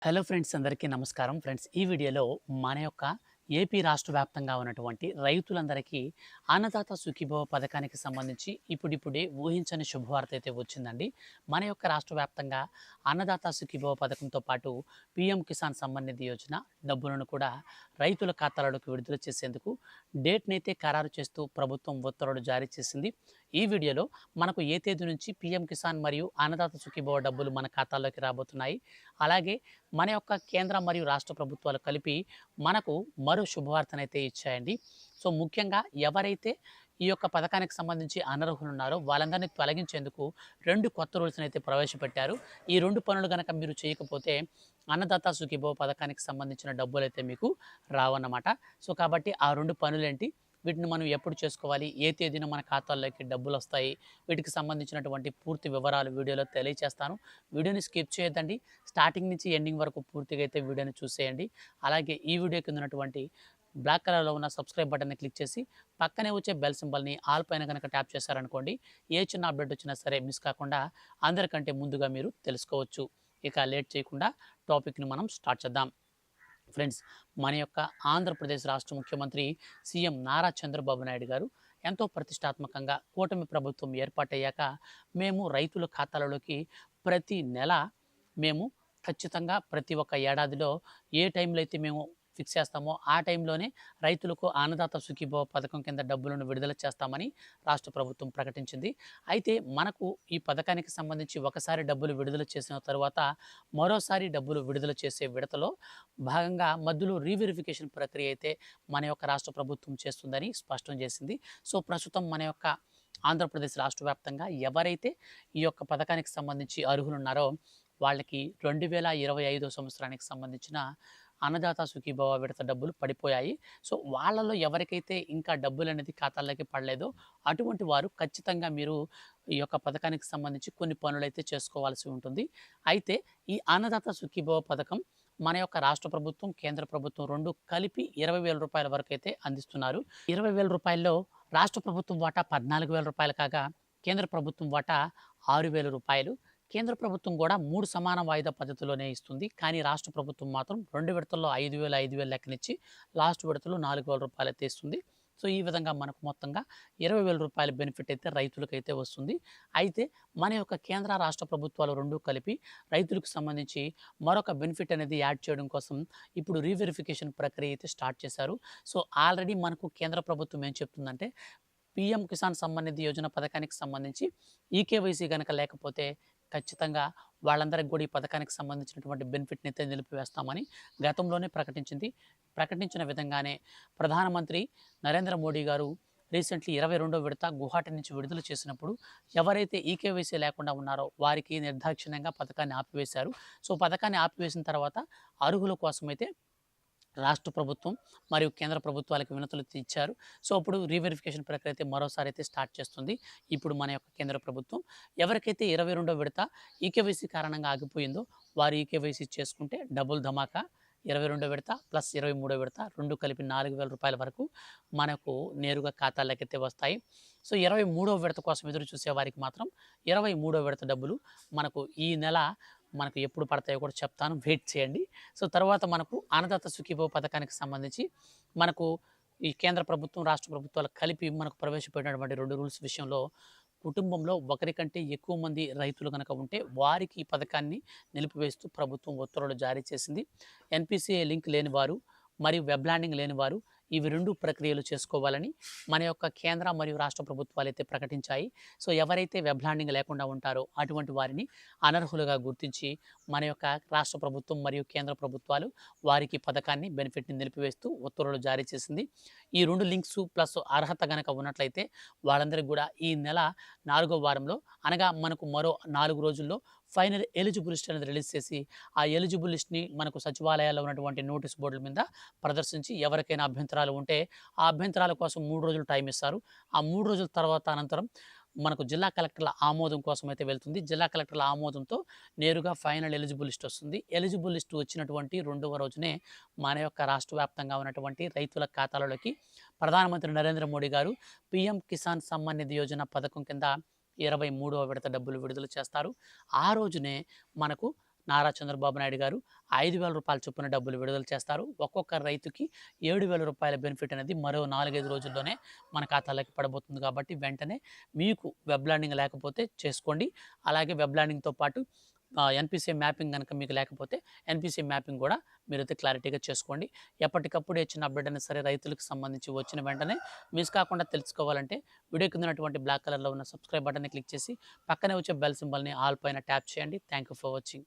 Hello friends, అందరికీ నమస్కారం. Friends, ఈ వీడియోలో మన యొక్క ఏపీ రాష్ట్ర వ్యాప్తంగా ఉన్నటువంటి రైతులందరికీ అన్నదాత సుఖీభవ పథకానికి సంబంధించి ఇప్పుడిప్పుడే ఊహించని శుభవార్త అయితే వచ్చిందండి. మన యొక్క రాష్ట్ర వ్యాప్తంగా అన్నదాత సుఖీభవ పథకంతో పాటు పీఎం కిసాన్ సమ్మాన్ నిధి యోజన డబ్బులను కూడా రైతుల ఖాతాలలోకి విడుదల చేసేందుకు డేట్ని అయితే ఖరారు చేస్తూ ప్రభుత్వం ఉత్తర్వులు జారీ చేసింది. ఈ వీడియోలో మనకు ఏ తేదీ నుంచి పీఎం కిసాన్ మరియు అన్నదాత సుఖీభవ డబ్బులు మన ఖాతాల్లోకి రాబోతున్నాయి, అలాగే మన యొక్క కేంద్ర మరియు రాష్ట్ర ప్రభుత్వాలు కలిపి మనకు మరో శుభవార్తనైతే ఇచ్చాయండి. సో ముఖ్యంగా ఎవరైతే ఈ యొక్క పథకానికి సంబంధించి అనర్హులు ఉన్నారో వాళ్ళందరినీ తొలగించేందుకు 2 కొత్త రూల్స్ని అయితే ప్రవేశపెట్టారు. ఈ 2 పనులు కనుక మీరు చేయకపోతే అన్నదాత సుఖీభవ పథకానికి సంబంధించిన డబ్బులు అయితే మీకు రావన్నమాట. సో కాబట్టి ఆ 2 పనులేంటి, వీటిని మనం ఎప్పుడు చేసుకోవాలి, ఏ తేదీన మన ఖాతాల్లోకి డబ్బులు వస్తాయి, వీటికి సంబంధించినటువంటి పూర్తి వివరాలు వీడియోలో తెలియజేస్తాను. వీడియోని స్కిప్ చేయొద్దండి. స్టార్టింగ్ నుంచి ఎండింగ్ వరకు పూర్తిగా అయితే వీడియోని చూసేయండి. అలాగే ఈ వీడియో కింద ఉన్నటువంటి బ్లాక్ కలర్లో ఉన్న సబ్స్క్రైబ్ బటన్ని క్లిక్ చేసి పక్కనే వచ్చే బెల్ సింబల్ని ఆల్ పైన కనుక ట్యాప్ చేశారనుకోండి, ఏ చిన్న అప్డేట్ వచ్చినా సరే మిస్ కాకుండా అందరికంటే ముందుగా మీరు తెలుసుకోవచ్చు. ఇక లేట్ చేయకుండా టాపిక్ని మనం స్టార్ట్ చేద్దాం. ఫ్రెండ్స్, మన యొక్క ఆంధ్రప్రదేశ్ రాష్ట్ర ముఖ్యమంత్రి సీఎం నారా చంద్రబాబు నాయుడు గారు ఎంతో ప్రతిష్టాత్మకంగా కూటమి ప్రభుత్వం ఏర్పాటయ్యాక మేము రైతుల ఖాతాలలోకి ప్రతి నెల మేము ఖచ్చితంగా ప్రతి ఒక్క ఏడాదిలో ఏ టైంలో అయితే మేము ఫిక్స్ చేస్తామో ఆ టైంలోనే రైతులకు అన్నదాత సుఖీభవ పథకం కింద డబ్బులను విడుదల చేస్తామని రాష్ట్ర ప్రభుత్వం ప్రకటించింది. అయితే మనకు ఈ పథకానికి సంబంధించి ఒకసారి డబ్బులు విడుదల చేసిన తర్వాత మరోసారి డబ్బులు విడుదల చేసే విడతలో భాగంగా మధ్యలో రీవెరిఫికేషన్ ప్రక్రియ అయితే మన యొక్క రాష్ట్ర ప్రభుత్వం చేస్తుందని స్పష్టం చేసింది. సో ప్రస్తుతం మన యొక్క ఆంధ్రప్రదేశ్ రాష్ట్ర వ్యాప్తంగా ఎవరైతే ఈ యొక్క పథకానికి సంబంధించి అర్హులున్నారో వాళ్ళకి 2025 సంవత్సరానికి సంబంధించిన అన్నదాత సుఖీభవ విడత డబ్బులు పడిపోయాయి. సో వాళ్ళలో ఎవరికైతే ఇంకా డబ్బులు అనేది ఖాతాల్లోకి పడలేదో అటువంటి వారు ఖచ్చితంగా మీరు ఈ యొక్క పథకానికి సంబంధించి కొన్ని పనులైతే చేసుకోవాల్సి ఉంటుంది. అయితే ఈ అన్నదాత సుఖీభవ పథకం మన యొక్క రాష్ట్ర ప్రభుత్వం, కేంద్ర ప్రభుత్వం 2 కలిపి 20,000 రూపాయల వరకు అయితే అందిస్తున్నారు. 20,000 రూపాయల్లో రాష్ట్ర ప్రభుత్వం వాటా 14,000 రూపాయలు కాగా కేంద్ర ప్రభుత్వం వాటా 6,000 రూపాయలు. కేంద్ర ప్రభుత్వం కూడా 3 సమాన వాయిదా పద్ధతిలోనే ఇస్తుంది. కానీ రాష్ట్ర ప్రభుత్వం మాత్రం 2 విడతల్లో 5,000, 5,000 లెక్కనిచ్చి లాస్ట్ విడతలో 4,000 రూపాయలు అయితే ఇస్తుంది. సో ఈ విధంగా మనకు మొత్తంగా 20,000 రూపాయల బెనిఫిట్ అయితే రైతులకైతే వస్తుంది. అయితే మన యొక్క కేంద్ర రాష్ట్ర ప్రభుత్వాలు 2 కలిపి రైతులకు సంబంధించి మరొక బెనిఫిట్ అనేది యాడ్ చేయడం కోసం ఇప్పుడు రీవెరిఫికేషన్ ప్రక్రియ అయితే స్టార్ట్ చేశారు. సో ఆల్రెడీ మనకు కేంద్ర ప్రభుత్వం ఏం చెప్తుందంటే పీఎం కిసాన్ సమ్మాన్ నిధి యోజన పథకానికి సంబంధించి ఈకేవైసీ కనుక లేకపోతే ఖచ్చితంగా వాళ్ళందరికీ కూడా ఈ పథకానికి సంబంధించినటువంటి బెనిఫిట్ని అయితే నిలిపివేస్తామని గతంలోనే ప్రకటించింది. ప్రకటించిన విధంగానే ప్రధానమంత్రి నరేంద్ర మోడీ గారు రీసెంట్లీ 22వ విడత గువాహటి నుంచి విడుదల చేసినప్పుడు ఎవరైతే ఈకేవైసీ లేకుండా ఉన్నారో వారికి నిర్దాక్షిణ్యంగా పథకాన్ని ఆపివేశారు. సో పథకాన్ని ఆపివేసిన తర్వాత అర్హుల కోసమైతే రాష్ట్ర ప్రభుత్వం మరియు కేంద్ర ప్రభుత్వాలకు వినతులు ఇచ్చారు. సో ఇప్పుడు రీవెరిఫికేషన్ ప్రక్రియ అయితే మరోసారి అయితే స్టార్ట్ చేస్తుంది. ఇప్పుడు మన యొక్క కేంద్ర ప్రభుత్వం ఎవరికైతే 22వ విడత ఈకేవైసీ కారణంగా ఆగిపోయిందో వారు ఈకేవైసీ చేసుకుంటే డబుల్ ధమాకా 22వ విడత ప్లస్ 23వ విడత 2 కలిపి 4,000 రూపాయల వరకు మనకు నేరుగా ఖాతాలకైతే వస్తాయి. సో 23వ విడత కోసం ఎదురు చూసే వారికి మాత్రం 23వ విడత డబ్బులు మనకు ఈ నెల మనకు ఎప్పుడు పడతాయో కూడా చెప్తాను, వెయిట్ చేయండి. సో తర్వాత మనకు అన్నదాత సుఖీభవ పథకానికి సంబంధించి మనకు ఈ కేంద్ర ప్రభుత్వం, రాష్ట్ర ప్రభుత్వాలు కలిపి మనకు ప్రవేశపెట్టినటువంటి 2 రూల్స్ విషయంలో కుటుంబంలో ఒకరి కంటే ఎక్కువ మంది రైతులు కనుక ఉంటే వారికి ఈ పథకాన్ని నిలిపివేస్తూ ప్రభుత్వం ఉత్తర్వులు జారీ చేసింది. ఎన్పిసిఐ లింక్ లేని వారు మరియు వెబ్ ల్యాండింగ్ లేని వారు ఇవి 2 ప్రక్రియలు చేసుకోవాలని మన యొక్క కేంద్ర మరియు రాష్ట్ర ప్రభుత్వాలు అయితే ప్రకటించాయి. సో ఎవరైతే వెబ్ ల్యాండింగ్ లేకుండా ఉంటారో అటువంటి వారిని అనర్హులుగా గుర్తించి మన యొక్క రాష్ట్ర ప్రభుత్వం మరియు కేంద్ర ప్రభుత్వాలు వారికి పథకాన్ని బెనిఫిట్ని నిలిపివేస్తూ ఉత్తర్వులు జారీ చేసింది. ఈ 2 లింక్స్ ప్లస్ అర్హత కనుక ఉన్నట్లయితే వాళ్ళందరికీ కూడా ఈ నెల 4వ వారంలో అనగా మనకు మరో 4 రోజుల్లో ఫైనల్ ఎలిజిబుల్ లిస్ట్ అనేది రిలీజ్ చేసి ఆ ఎలిజిబుల్ లిస్ట్ని మనకు సచివాలయాల్లో ఉన్నటువంటి నోటీస్ బోర్డుల మీద ప్రదర్శించి ఎవరికైనా అభ్యంతరాలు ఉంటే ఆ అభ్యంతరాల కోసం 3 రోజులు టైం ఇస్తారు. ఆ 3 రోజుల తర్వాత అనంతరం మనకు జిల్లా కలెక్టర్ల ఆమోదం కోసం అయితే వెళ్తుంది. జిల్లా కలెక్టర్ల ఆమోదంతో నేరుగా ఫైనల్ ఎలిజిబుల్ లిస్ట్ వస్తుంది. ఎలిజిబుల్ లిస్ట్ వచ్చినటువంటి 2వ రోజునే మన యొక్క రాష్ట్ర వ్యాప్తంగా ఉన్నటువంటి రైతుల ఖాతాలలోకి ప్రధానమంత్రి నరేంద్ర మోడీ గారు పీఎం కిసాన్ సమ్మాన్ నిధి యోజన పథకం కింద 23వ విడత డబ్బులు విడుదల చేస్తారు. ఆ రోజునే మనకు నారా చంద్రబాబు నాయుడు గారు 5,000 రూపాయల చొప్పున డబ్బులు విడుదల చేస్తారు. ఒక్కొక్క రైతుకి 7,000 రూపాయల బెనిఫిట్ అనేది మరో 4, 5 రోజుల్లోనే మన ఖాతాలోకి పడబోతుంది కాబట్టి వెంటనే మీకు వెబ్ ల్యాండింగ్ లేకపోతే చేసుకోండి. అలాగే వెబ్ ల్యాండింగ్‌తో పాటు ఎన్‌పీసీ మ్యాపింగ్ గనక మీకు లేకపోతే ఎన్‌పీసీ మ్యాపింగ్ కూడా మీరైతే క్లారిటీగా చేసుకోండి. ఎప్పటికప్పుడు ఏ చిన్న అప్డేట్ అయినా సరే రైతులకు సంబంధించి వచ్చిన వెంటనే మిస్ కాకుండా తెలుసుకోవాలంటే వీడియో కింద ఉన్నటువంటి బ్లాక్ కలర్‌లో ఉన్న సబ్స్క్రైబ్ బటన్‌ని క్లిక్ చేసి పక్కనే వచ్చే బెల్ సింబల్‌ని ఆల్ పైన ట్యాప్ చేయండి. Thank you for watching.